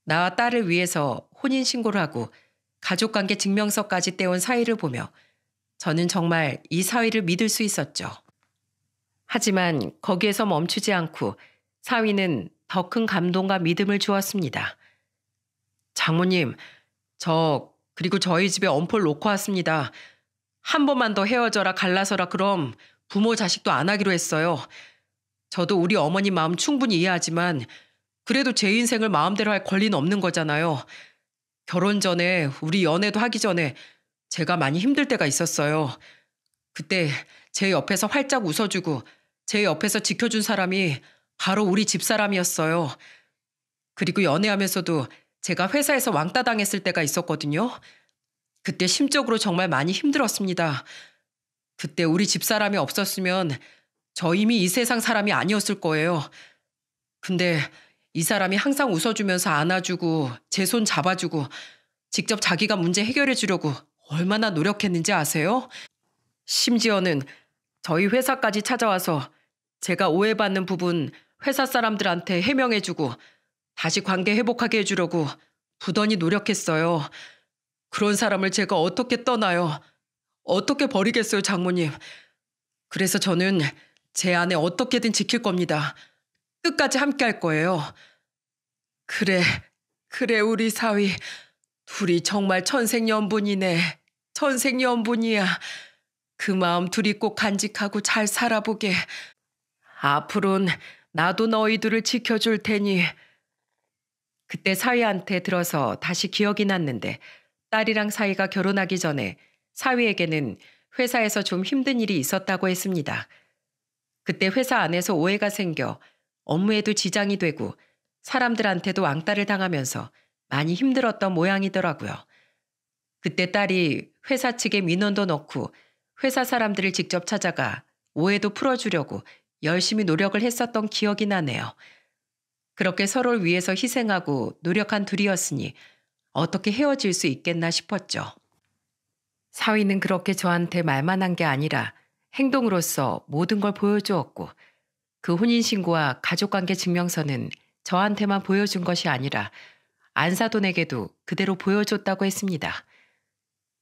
나와 딸을 위해서 혼인신고를 하고 가족관계 증명서까지 떼온 사위를 보며 저는 정말 이 사위를 믿을 수 있었죠. 하지만 거기에서 멈추지 않고 사위는 더 큰 감동과 믿음을 주었습니다. 장모님, 그리고 저희 집에 엄포를 놓고 왔습니다. 한 번만 더 헤어져라 갈라서라 그럼 부모 자식도 안 하기로 했어요. 저도 우리 어머니 마음 충분히 이해하지만 그래도 제 인생을 마음대로 할 권리는 없는 거잖아요. 결혼 전에 우리 연애도 하기 전에 제가 많이 힘들 때가 있었어요. 그때 제 옆에서 활짝 웃어주고 제 옆에서 지켜준 사람이 바로 우리 집사람이었어요. 그리고 연애하면서도 제가 회사에서 왕따 당했을 때가 있었거든요. 그때 심적으로 정말 많이 힘들었습니다. 그때 우리 집사람이 없었으면 저 이미 이 세상 사람이 아니었을 거예요. 근데 이 사람이 항상 웃어주면서 안아주고 제 손 잡아주고 직접 자기가 문제 해결해 주려고 얼마나 노력했는지 아세요? 심지어는 저희 회사까지 찾아와서 제가 오해받는 부분 회사 사람들한테 해명해주고 다시 관계 회복하게 해주려고 부단히 노력했어요. 그런 사람을 제가 어떻게 떠나요? 어떻게 버리겠어요, 장모님. 그래서 저는 제 아내 어떻게든 지킬 겁니다. 끝까지 함께 할 거예요. 그래, 우리 사위. 둘이 정말 천생연분이네. 천생연분이야. 그 마음 둘이 꼭 간직하고 잘 살아보게. 앞으로는 나도 너희들을 지켜줄 테니. 그때 사위한테 들어서 다시 기억이 났는데 딸이랑 사위가 결혼하기 전에 사위에게는 회사에서 좀 힘든 일이 있었다고 했습니다. 그때 회사 안에서 오해가 생겨 업무에도 지장이 되고 사람들한테도 왕따를 당하면서 많이 힘들었던 모양이더라고요. 그때 딸이 회사 측에 민원도 넣고 회사 사람들을 직접 찾아가 오해도 풀어주려고 열심히 노력을 했었던 기억이 나네요. 그렇게 서로를 위해서 희생하고 노력한 둘이었으니 어떻게 헤어질 수 있겠나 싶었죠. 사위는 그렇게 저한테 말만 한 게 아니라 행동으로서 모든 걸 보여주었고 그 혼인신고와 가족관계 증명서는 저한테만 보여준 것이 아니라 안사돈에게도 그대로 보여줬다고 했습니다.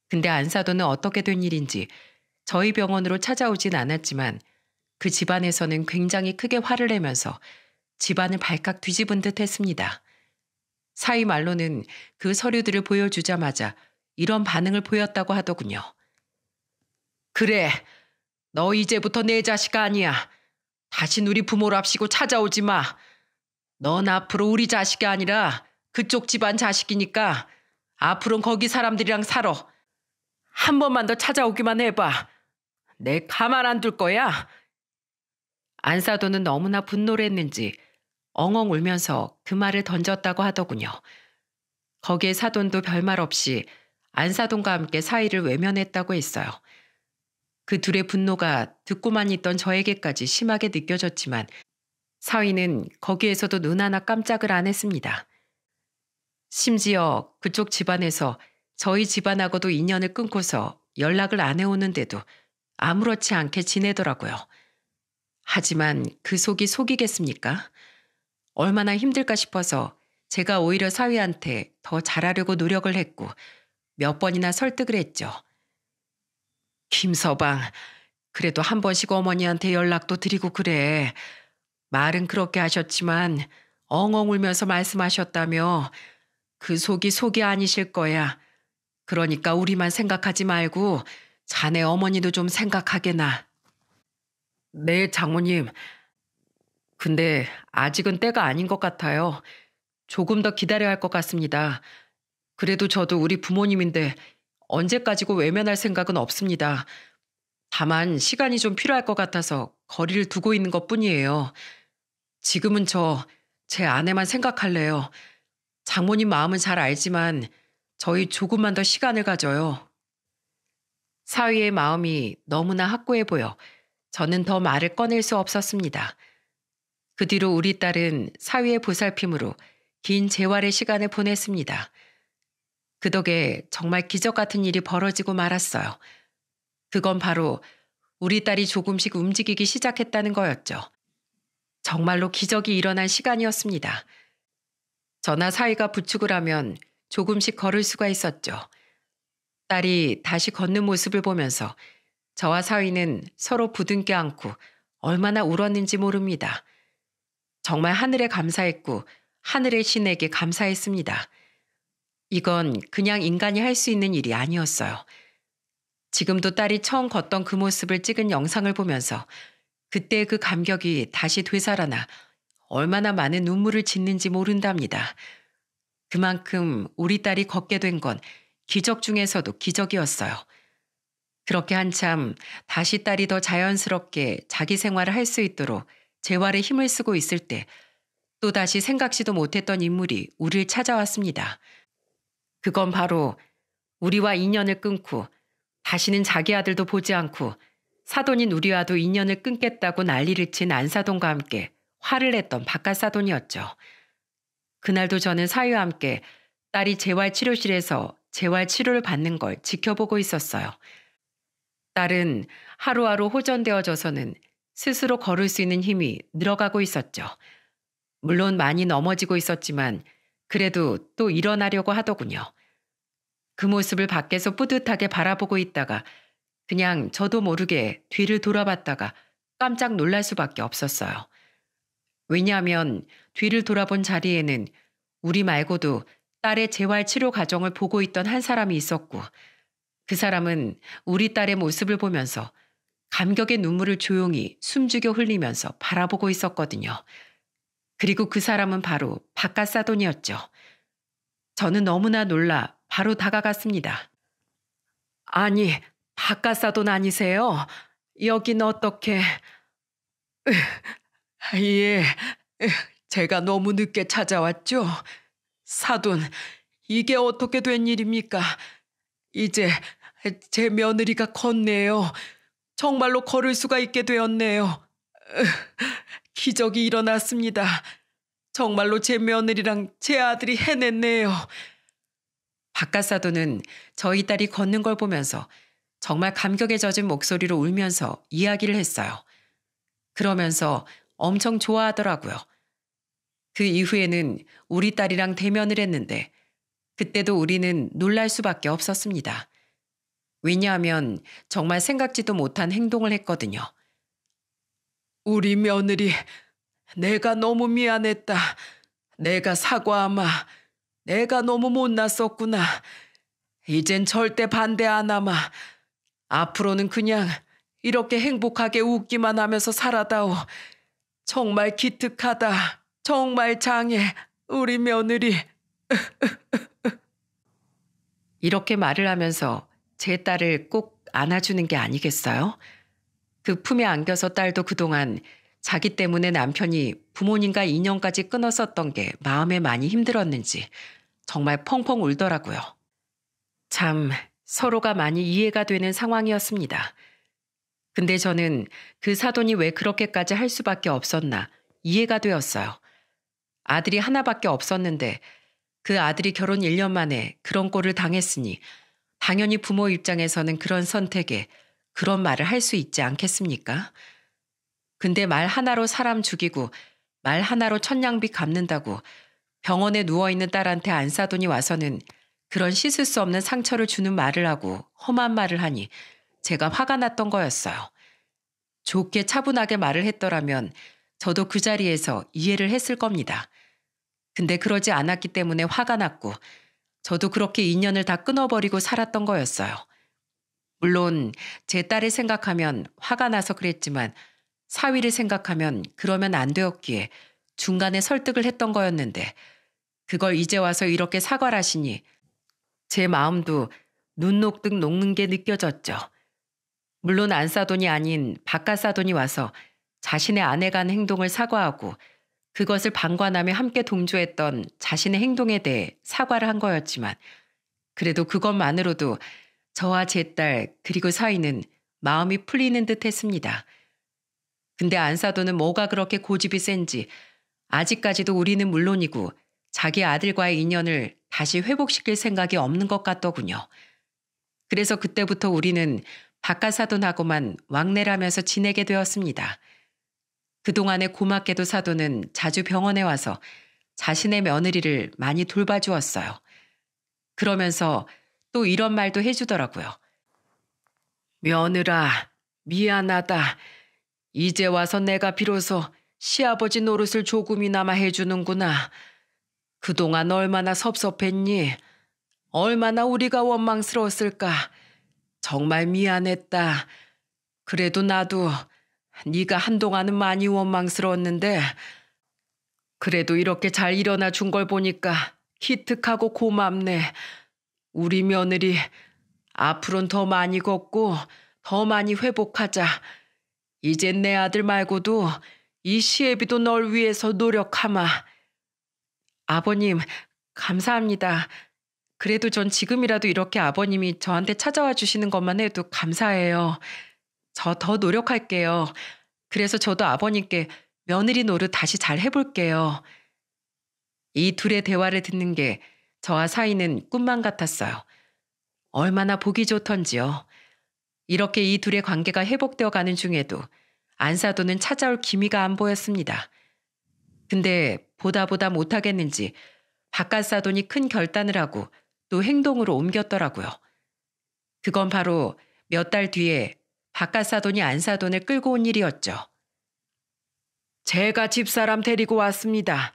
근데 안사돈은 어떻게 된 일인지 저희 병원으로 찾아오진 않았지만 그 집안에서는 굉장히 크게 화를 내면서 집안을 발칵 뒤집은 듯 했습니다. 사위 말로는 그 서류들을 보여주자마자 이런 반응을 보였다고 하더군요. 그래, 너 이제부터 내 자식 아니야. 다신 우리 부모랍시고 찾아오지 마. 넌 앞으로 우리 자식이 아니라 그쪽 집안 자식이니까 앞으로는 거기 사람들이랑 살아. 한 번만 더 찾아오기만 해봐. 내 가만 안 둘 거야. 안사돈은 너무나 분노를 했는지 엉엉 울면서 그 말을 던졌다고 하더군요. 거기에 사돈도 별말 없이 안사돈과 함께 사이를 외면했다고 했어요. 그 둘의 분노가 듣고만 있던 저에게까지 심하게 느껴졌지만 사위는 거기에서도 눈 하나 깜짝을 안 했습니다. 심지어 그쪽 집안에서 저희 집안하고도 인연을 끊고서 연락을 안 해오는데도 아무렇지 않게 지내더라고요. 하지만 그 속이 속이겠습니까? 얼마나 힘들까 싶어서 제가 오히려 사위한테 더 잘하려고 노력을 했고 몇 번이나 설득을 했죠. 김서방, 그래도 한 번씩 어머니한테 연락도 드리고 그래. 말은 그렇게 하셨지만 엉엉 울면서 말씀하셨다며 그 속이 속이 아니실 거야. 그러니까 우리만 생각하지 말고 자네 어머니도 좀 생각하게나. 네, 장모님. 근데 아직은 때가 아닌 것 같아요. 조금 더 기다려야 할 것 같습니다. 그래도 저도 우리 부모님인데 언제까지고 외면할 생각은 없습니다. 다만 시간이 좀 필요할 것 같아서 거리를 두고 있는 것뿐이에요. 지금은 제 아내만 생각할래요. 장모님 마음은 잘 알지만 저희 조금만 더 시간을 가져요. 사위의 마음이 너무나 확고해 보여 저는 더 말을 꺼낼 수 없었습니다. 그 뒤로 우리 딸은 사위의 보살핌으로 긴 재활의 시간을 보냈습니다. 그 덕에 정말 기적 같은 일이 벌어지고 말았어요. 그건 바로 우리 딸이 조금씩 움직이기 시작했다는 거였죠. 정말로 기적이 일어난 시간이었습니다. 저나 사위가 부축을 하면 조금씩 걸을 수가 있었죠. 딸이 다시 걷는 모습을 보면서 저와 사위는 서로 부둥켜 안고 얼마나 울었는지 모릅니다. 정말 하늘에 감사했고 하늘의 신에게 감사했습니다. 이건 그냥 인간이 할 수 있는 일이 아니었어요. 지금도 딸이 처음 걷던 그 모습을 찍은 영상을 보면서 그때의 그 감격이 다시 되살아나 얼마나 많은 눈물을 짓는지 모른답니다. 그만큼 우리 딸이 걷게 된 건 기적 중에서도 기적이었어요. 그렇게 한참 다시 딸이 더 자연스럽게 자기 생활을 할 수 있도록 재활에 힘을 쓰고 있을 때 또다시 생각지도 못했던 인물이 우리를 찾아왔습니다. 그건 바로 우리와 인연을 끊고 다시는 자기 아들도 보지 않고 사돈인 우리와도 인연을 끊겠다고 난리를 친 안사돈과 함께 화를 냈던 바깥사돈이었죠. 그날도 저는 사위와 함께 딸이 재활치료실에서 재활치료를 받는 걸 지켜보고 있었어요. 딸은 하루하루 호전되어져서는 스스로 걸을 수 있는 힘이 늘어가고 있었죠. 물론 많이 넘어지고 있었지만 그래도 또 일어나려고 하더군요. 그 모습을 밖에서 뿌듯하게 바라보고 있다가 그냥 저도 모르게 뒤를 돌아봤다가 깜짝 놀랄 수밖에 없었어요. 왜냐하면 뒤를 돌아본 자리에는 우리 말고도 딸의 재활치료 과정을 보고 있던 한 사람이 있었고 그 사람은 우리 딸의 모습을 보면서 감격의 눈물을 조용히 숨죽여 흘리면서 바라보고 있었거든요. 그리고 그 사람은 바로 바깥사돈이었죠. 저는 너무나 놀라 바로 다가갔습니다. 아니, 바깥사돈 아니세요? 여긴 어떻게... 예, 제가 너무 늦게 찾아왔죠. 사돈, 이게 어떻게 된 일입니까? 이제 제 며느리가 걷네요. 정말로 걸을 수가 있게 되었네요. 기적이 일어났습니다. 정말로 제 며느리랑 제 아들이 해냈네요. 바깥사돈은 저희 딸이 걷는 걸 보면서 정말 감격에 젖은 목소리로 울면서 이야기를 했어요. 그러면서 엄청 좋아하더라고요. 그 이후에는 우리 딸이랑 대면을 했는데 그때도 우리는 놀랄 수밖에 없었습니다. 왜냐하면 정말 생각지도 못한 행동을 했거든요. 우리 며느리, 내가 너무 미안했다. 내가 사과하마. 내가 너무 못났었구나. 이젠 절대 반대 안 하마. 앞으로는 그냥 이렇게 행복하게 웃기만 하면서 살아다오. 정말 기특하다. 정말 장해. 우리 며느리. 이렇게 말을 하면서 제 딸을 꼭 안아주는 게 아니겠어요? 그 품에 안겨서 딸도 그동안 자기 때문에 남편이 부모님과 인연까지 끊었었던 게 마음에 많이 힘들었는지 정말 펑펑 울더라고요. 참 서로가 많이 이해가 되는 상황이었습니다. 근데 저는 그 사돈이 왜 그렇게까지 할 수밖에 없었나 이해가 되었어요. 아들이 하나밖에 없었는데 그 아들이 결혼 1년 만에 그런 꼴을 당했으니 당연히 부모 입장에서는 그런 선택에 그런 말을 할 수 있지 않겠습니까? 근데 말 하나로 사람 죽이고 말 하나로 천냥빚 갚는다고 병원에 누워있는 딸한테 안사돈이 와서는 그런 씻을 수 없는 상처를 주는 말을 하고 험한 말을 하니 제가 화가 났던 거였어요. 좋게 차분하게 말을 했더라면 저도 그 자리에서 이해를 했을 겁니다. 근데 그러지 않았기 때문에 화가 났고 저도 그렇게 인연을 다 끊어버리고 살았던 거였어요. 물론 제 딸을 생각하면 화가 나서 그랬지만 사위를 생각하면 그러면 안 되었기에 중간에 설득을 했던 거였는데 그걸 이제 와서 이렇게 사과를 하시니 제 마음도 눈 녹듯 녹는 게 느껴졌죠. 물론 안사돈이 아닌 바깥사돈이 와서 자신의 아내가 한 행동을 사과하고 그것을 방관하며 함께 동조했던 자신의 행동에 대해 사과를 한 거였지만 그래도 그것만으로도 저와 제 딸 그리고 사위는 마음이 풀리는 듯 했습니다. 근데 안사돈은 뭐가 그렇게 고집이 센지 아직까지도 우리는 물론이고 자기 아들과의 인연을 다시 회복시킬 생각이 없는 것 같더군요. 그래서 그때부터 우리는 바깥사돈하고만 왕래를 하면서 지내게 되었습니다. 그동안에 고맙게도 사돈은 자주 병원에 와서 자신의 며느리를 많이 돌봐주었어요. 그러면서 또 이런 말도 해주더라고요. 며느라, 미안하다. 이제 와서 내가 비로소 시아버지 노릇을 조금이나마 해주는구나. 그동안 얼마나 섭섭했니? 얼마나 우리가 원망스러웠을까? 정말 미안했다. 그래도 나도 네가 한동안은 많이 원망스러웠는데 그래도 이렇게 잘 일어나 준 걸 보니까 기특하고 고맙네. 우리 며느리 앞으로는 더 많이 걷고 더 많이 회복하자. 이젠 내 아들 말고도 이 시애비도 널 위해서 노력하마. 아버님, 감사합니다. 그래도 전 지금이라도 이렇게 아버님이 저한테 찾아와 주시는 것만 해도 감사해요. 저 더 노력할게요. 그래서 저도 아버님께 며느리 노릇 다시 잘 해볼게요. 이 둘의 대화를 듣는 게 저와 사이는 꿈만 같았어요. 얼마나 보기 좋던지요. 이렇게 이 둘의 관계가 회복되어 가는 중에도 안사돈은 찾아올 기미가 안 보였습니다. 근데 보다 못하겠는지 바깥사돈이 큰 결단을 하고 또 행동으로 옮겼더라고요. 그건 바로 몇 달 뒤에 바깥사돈이 안사돈을 끌고 온 일이었죠. 제가 집사람 데리고 왔습니다.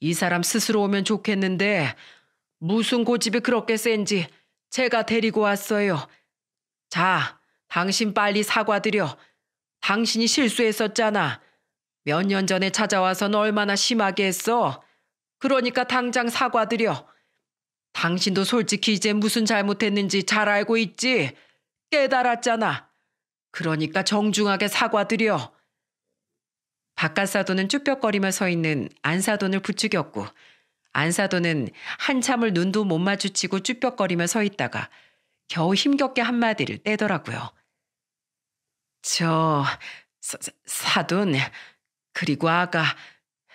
이 사람 스스로 오면 좋겠는데 무슨 고집이 그렇게 센지 제가 데리고 왔어요. 자, 당신 빨리 사과드려. 당신이 실수했었잖아. 몇 년 전에 찾아와서는 얼마나 심하게 했어. 그러니까 당장 사과드려. 당신도 솔직히 이제 무슨 잘못했는지 잘 알고 있지? 깨달았잖아. 그러니까 정중하게 사과드려. 바깥사돈은 쭈뼛거리며 서 있는 안사돈을 부추겼고 안사돈은 한참을 눈도 못 마주치고 쭈뼛거리며 서 있다가 겨우 힘겹게 한마디를 떼더라고요. 사돈, 그리고 아가,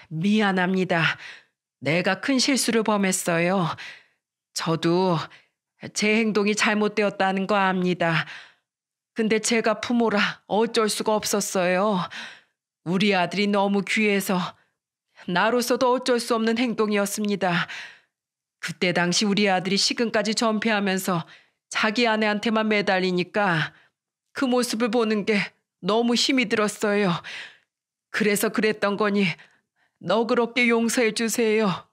미안합니다. 내가 큰 실수를 범했어요. 저도 제 행동이 잘못되었다는 거 압니다. 근데 제가 부모라 어쩔 수가 없었어요. 우리 아들이 너무 귀해서 나로서도 어쩔 수 없는 행동이었습니다. 그때 당시 우리 아들이 식은까지 전폐하면서 자기 아내한테만 매달리니까 그 모습을 보는 게 너무 힘이 들었어요. 그래서 그랬던 거니 너그럽게 용서해 주세요.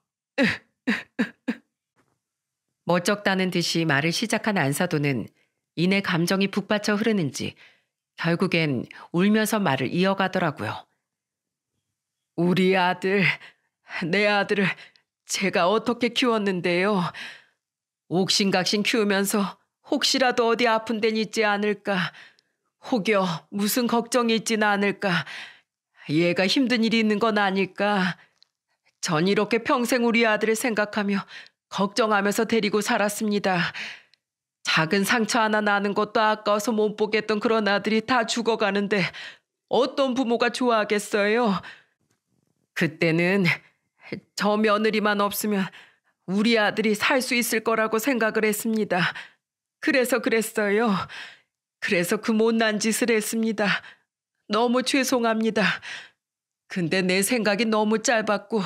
멋쩍다는 듯이 말을 시작한 안사돈은 이내 감정이 북받쳐 흐르는지 결국엔 울면서 말을 이어가더라고요. 우리 아들, 내 아들을 제가 어떻게 키웠는데요. 옥신각신 키우면서 혹시라도 어디 아픈 데는 있지 않을까. 혹여 무슨 걱정이 있지는 않을까. 얘가 힘든 일이 있는 건 아닐까. 전 이렇게 평생 우리 아들을 생각하며 걱정하면서 데리고 살았습니다. 작은 상처 하나 나는 것도 아까워서 못 보겠던 그런 아들이 다 죽어가는데 어떤 부모가 좋아하겠어요? 그때는 저 며느리만 없으면 우리 아들이 살 수 있을 거라고 생각을 했습니다. 그래서 그랬어요. 그래서 그 못난 짓을 했습니다. 너무 죄송합니다. 근데 내 생각이 너무 짧았고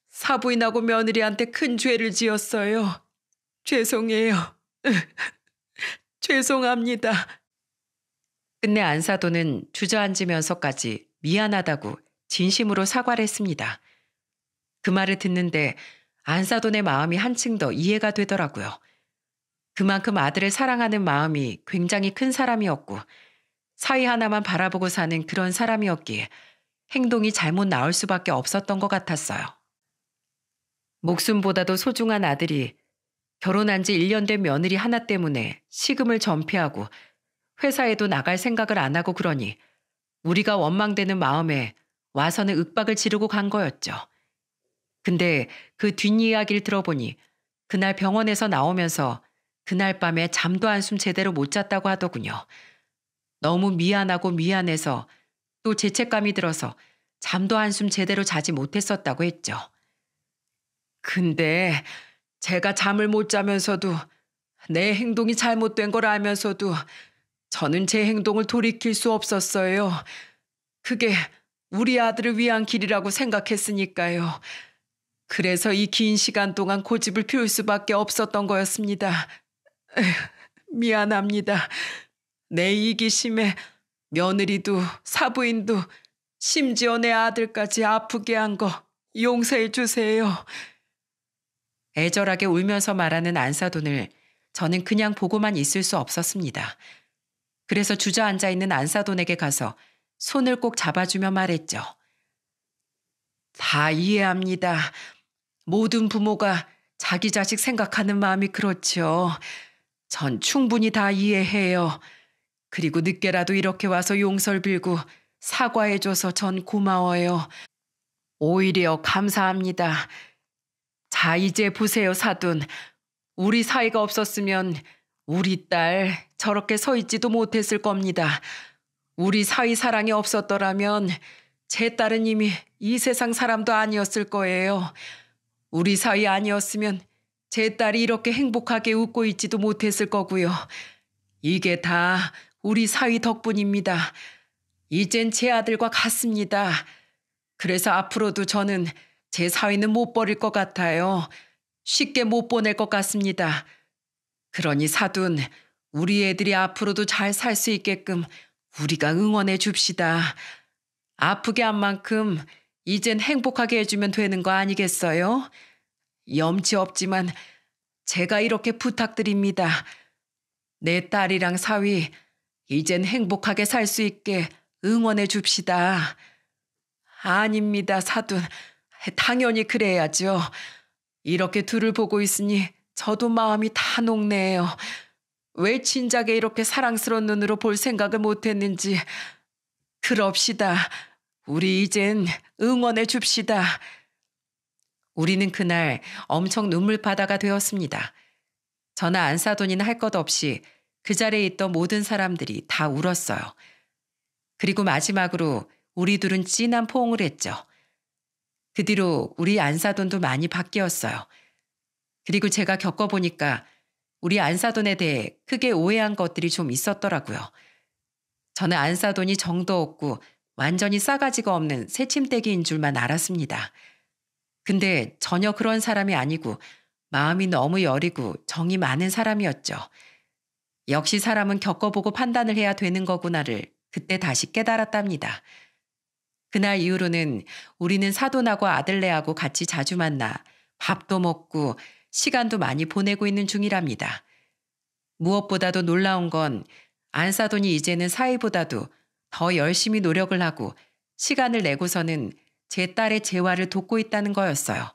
사부인하고 며느리한테 큰 죄를 지었어요. 죄송해요. 죄송합니다. 끝내 안사도는 주저앉으면서까지 미안하다고 진심으로 사과를 했습니다. 그 말을 듣는데 안사돈의 마음이 한층 더 이해가 되더라고요. 그만큼 아들을 사랑하는 마음이 굉장히 큰 사람이었고 사위 하나만 바라보고 사는 그런 사람이었기에 행동이 잘못 나올 수밖에 없었던 것 같았어요. 목숨보다도 소중한 아들이 결혼한 지 1년 된 며느리 하나 때문에 시금을 전폐하고 회사에도 나갈 생각을 안 하고 그러니 우리가 원망되는 마음에 와서는 윽박을 지르고 간 거였죠. 근데 그 뒷이야기를 들어보니 그날 병원에서 나오면서 그날 밤에 잠도 한숨 제대로 못 잤다고 하더군요. 너무 미안하고 미안해서 또 죄책감이 들어서 잠도 한숨 제대로 자지 못했었다고 했죠. 근데 제가 잠을 못 자면서도 내 행동이 잘못된 걸 알면서도 저는 제 행동을 돌이킬 수 없었어요. 그게 우리 아들을 위한 길이라고 생각했으니까요. 그래서 이 긴 시간 동안 고집을 피울 수밖에 없었던 거였습니다. 에휴, 미안합니다. 내 이기심에 며느리도 사부인도 심지어 내 아들까지 아프게 한 거 용서해 주세요. 애절하게 울면서 말하는 안사돈을 저는 그냥 보고만 있을 수 없었습니다. 그래서 주저앉아 있는 안사돈에게 가서 손을 꼭 잡아주며 말했죠. 다 이해합니다. 모든 부모가 자기 자식 생각하는 마음이 그렇죠. 전 충분히 다 이해해요. 그리고 늦게라도 이렇게 와서 용서를 빌고 사과해줘서 전 고마워요. 오히려 감사합니다. 자, 이제 보세요, 사돈. 우리 사이가 없었으면 우리 딸 저렇게 서 있지도 못했을 겁니다. 우리 사위 사랑이 없었더라면 제 딸은 이미 이 세상 사람도 아니었을 거예요. 우리 사위 아니었으면 제 딸이 이렇게 행복하게 웃고 있지도 못했을 거고요. 이게 다 우리 사위 덕분입니다. 이젠 제 아들과 같습니다. 그래서 앞으로도 저는 제 사위는 못 버릴 것 같아요. 쉽게 못 보낼 것 같습니다. 그러니 사돈, 우리 애들이 앞으로도 잘 살 수 있게끔 우리가 응원해 줍시다. 아프게 한 만큼 이젠 행복하게 해주면 되는 거 아니겠어요? 염치 없지만 제가 이렇게 부탁드립니다. 내 딸이랑 사위, 이젠 행복하게 살 수 있게 응원해 줍시다. 아닙니다, 사돈. 당연히 그래야죠. 이렇게 둘을 보고 있으니 저도 마음이 다 녹네요. 왜 진작에 이렇게 사랑스러운 눈으로 볼 생각을 못했는지. 그럽시다. 우리 이젠 응원해 줍시다. 우리는 그날 엄청 눈물바다가 되었습니다. 저나 안사돈이나 할 것 없이 그 자리에 있던 모든 사람들이 다 울었어요. 그리고 마지막으로 우리 둘은 진한 포옹을 했죠. 그 뒤로 우리 안사돈도 많이 바뀌었어요. 그리고 제가 겪어보니까 우리 안사돈에 대해 크게 오해한 것들이 좀 있었더라고요. 저는 안사돈이 정도 없고 완전히 싸가지가 없는 새침대기인 줄만 알았습니다. 근데 전혀 그런 사람이 아니고 마음이 너무 여리고 정이 많은 사람이었죠. 역시 사람은 겪어보고 판단을 해야 되는 거구나를 그때 다시 깨달았답니다. 그날 이후로는 우리는 사돈하고 아들네하고 같이 자주 만나 밥도 먹고 시간도 많이 보내고 있는 중이랍니다. 무엇보다도 놀라운 건 안사돈이 이제는 사위보다도 더 열심히 노력을 하고 시간을 내고서는 제 딸의 재활을 돕고 있다는 거였어요.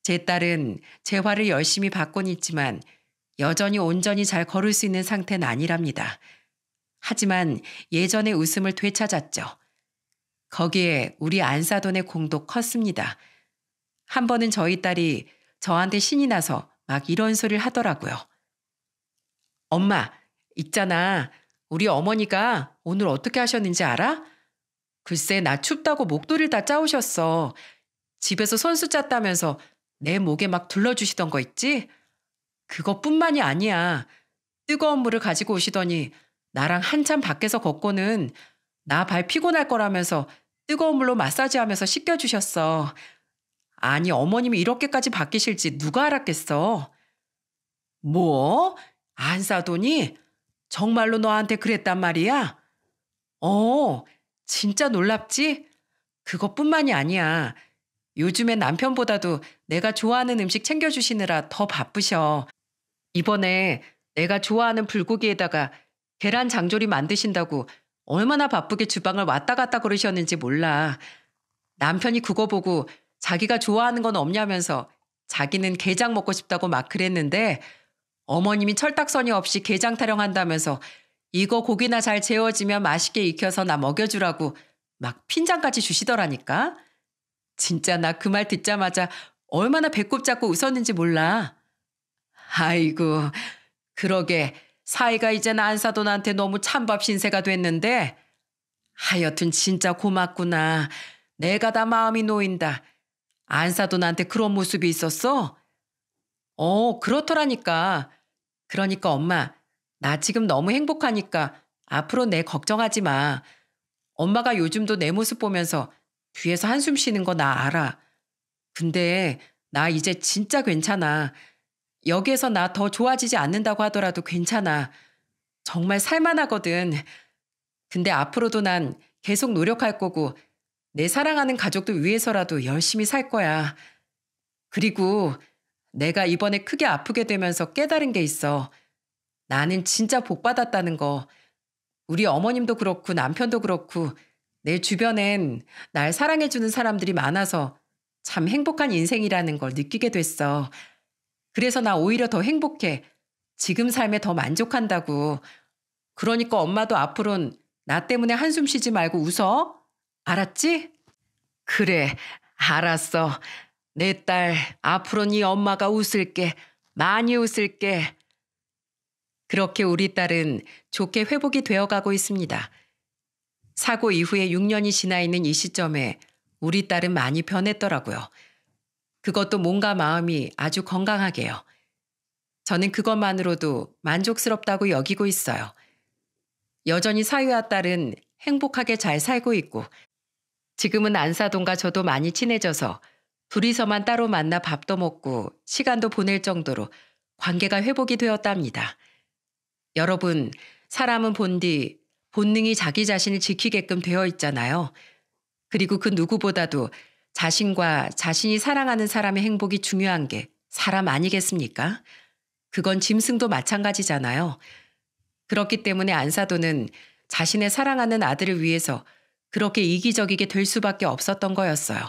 제 딸은 재활을 열심히 받곤 있지만 여전히 온전히 잘 걸을 수 있는 상태는 아니랍니다. 하지만 예전의 웃음을 되찾았죠. 거기에 우리 안사돈의 공도 컸습니다. 한 번은 저희 딸이 저한테 신이 나서 막 이런 소리를 하더라고요. 엄마, 있잖아. 우리 어머니가 오늘 어떻게 하셨는지 알아? 글쎄, 나 춥다고 목도리를 다 짜오셨어. 집에서 손수 짰다면서 내 목에 막 둘러주시던 거 있지? 그것뿐만이 아니야. 뜨거운 물을 가지고 오시더니 나랑 한참 밖에서 걷고는 나 발 피곤할 거라면서 뜨거운 물로 마사지하면서 씻겨주셨어. 아니, 어머님이 이렇게까지 바뀌실지 누가 알았겠어. 뭐? 안 사더니? 정말로 너한테 그랬단 말이야? 진짜 놀랍지? 그것뿐만이 아니야. 요즘엔 남편보다도 내가 좋아하는 음식 챙겨주시느라 더 바쁘셔. 이번에 내가 좋아하는 불고기에다가 계란 장조림 만드신다고 얼마나 바쁘게 주방을 왔다 갔다 그러셨는지 몰라. 남편이 그거 보고 자기가 좋아하는 건 없냐면서 자기는 게장 먹고 싶다고 막 그랬는데 어머님이 철딱서니 없이 게장 타령한다면서 이거 고기나 잘 재워지면 맛있게 익혀서 나 먹여주라고 막 핀장까지 주시더라니까. 진짜 나 그 말 듣자마자 얼마나 배꼽 잡고 웃었는지 몰라. 아이고, 그러게 사이가 이젠 안사돈한테 너무 찬밥 신세가 됐는데 하여튼 진짜 고맙구나. 내가 다 마음이 놓인다. 안사돈한테 그런 모습이 있었어? 그렇더라니까. 그러니까 엄마, 나 지금 너무 행복하니까 앞으로 내 걱정하지 마. 엄마가 요즘도 내 모습 보면서 뒤에서 한숨 쉬는 거 나 알아. 근데 나 이제 진짜 괜찮아. 여기에서 나 더 좋아지지 않는다고 하더라도 괜찮아. 정말 살만하거든. 근데 앞으로도 난 계속 노력할 거고 내 사랑하는 가족들 위해서라도 열심히 살 거야. 그리고 내가 이번에 크게 아프게 되면서 깨달은 게 있어. 나는 진짜 복 받았다는 거. 우리 어머님도 그렇고 남편도 그렇고 내 주변엔 날 사랑해주는 사람들이 많아서 참 행복한 인생이라는 걸 느끼게 됐어. 그래서 나 오히려 더 행복해. 지금 삶에 더 만족한다고. 그러니까 엄마도 앞으론 나 때문에 한숨 쉬지 말고 웃어. 알았지? 그래, 알았어. 내 딸, 앞으로 네 엄마가 웃을게. 많이 웃을게. 그렇게 우리 딸은 좋게 회복이 되어가고 있습니다. 사고 이후에 6년이 지나 있는 이 시점에 우리 딸은 많이 변했더라고요. 그것도 몸과 마음이 아주 건강하게요. 저는 그것만으로도 만족스럽다고 여기고 있어요. 여전히 사위와 딸은 행복하게 잘 살고 있고 지금은 안사돈과 저도 많이 친해져서 둘이서만 따로 만나 밥도 먹고 시간도 보낼 정도로 관계가 회복이 되었답니다. 여러분, 사람은 본디 본능이 자기 자신을 지키게끔 되어 있잖아요. 그리고 그 누구보다도 자신과 자신이 사랑하는 사람의 행복이 중요한 게 사람 아니겠습니까? 그건 짐승도 마찬가지잖아요. 그렇기 때문에 안사돈은 자신의 사랑하는 아들을 위해서 그렇게 이기적이게 될 수밖에 없었던 거였어요.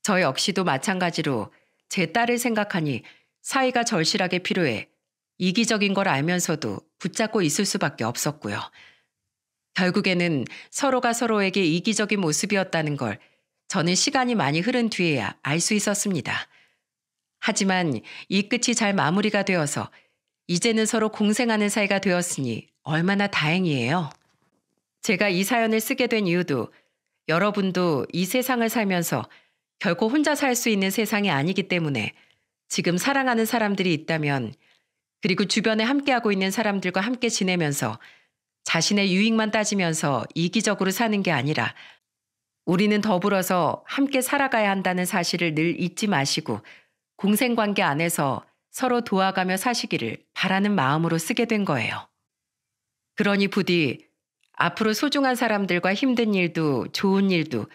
저 역시도 마찬가지로 제 딸을 생각하니 사이가 절실하게 필요해 이기적인 걸 알면서도 붙잡고 있을 수밖에 없었고요. 결국에는 서로가 서로에게 이기적인 모습이었다는 걸 저는 시간이 많이 흐른 뒤에야 알 수 있었습니다. 하지만 이 끝이 잘 마무리가 되어서 이제는 서로 공생하는 사이가 되었으니 얼마나 다행이에요. 제가 이 사연을 쓰게 된 이유도 여러분도 이 세상을 살면서 결코 혼자 살 수 있는 세상이 아니기 때문에 지금 사랑하는 사람들이 있다면 그리고 주변에 함께하고 있는 사람들과 함께 지내면서 자신의 유익만 따지면서 이기적으로 사는 게 아니라 우리는 더불어서 함께 살아가야 한다는 사실을 늘 잊지 마시고 공생관계 안에서 서로 도와가며 사시기를 바라는 마음으로 쓰게 된 거예요. 그러니 부디 앞으로 소중한 사람들과 힘든 일도 좋은 일도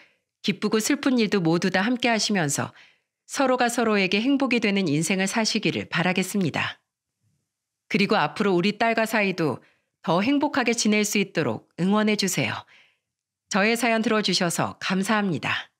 기쁘고 슬픈 일도 모두 다 함께 하시면서 서로가 서로에게 행복이 되는 인생을 사시기를 바라겠습니다. 그리고 앞으로 우리 딸과 사이도 더 행복하게 지낼 수 있도록 응원해 주세요. 저의 사연 들어주셔서 감사합니다.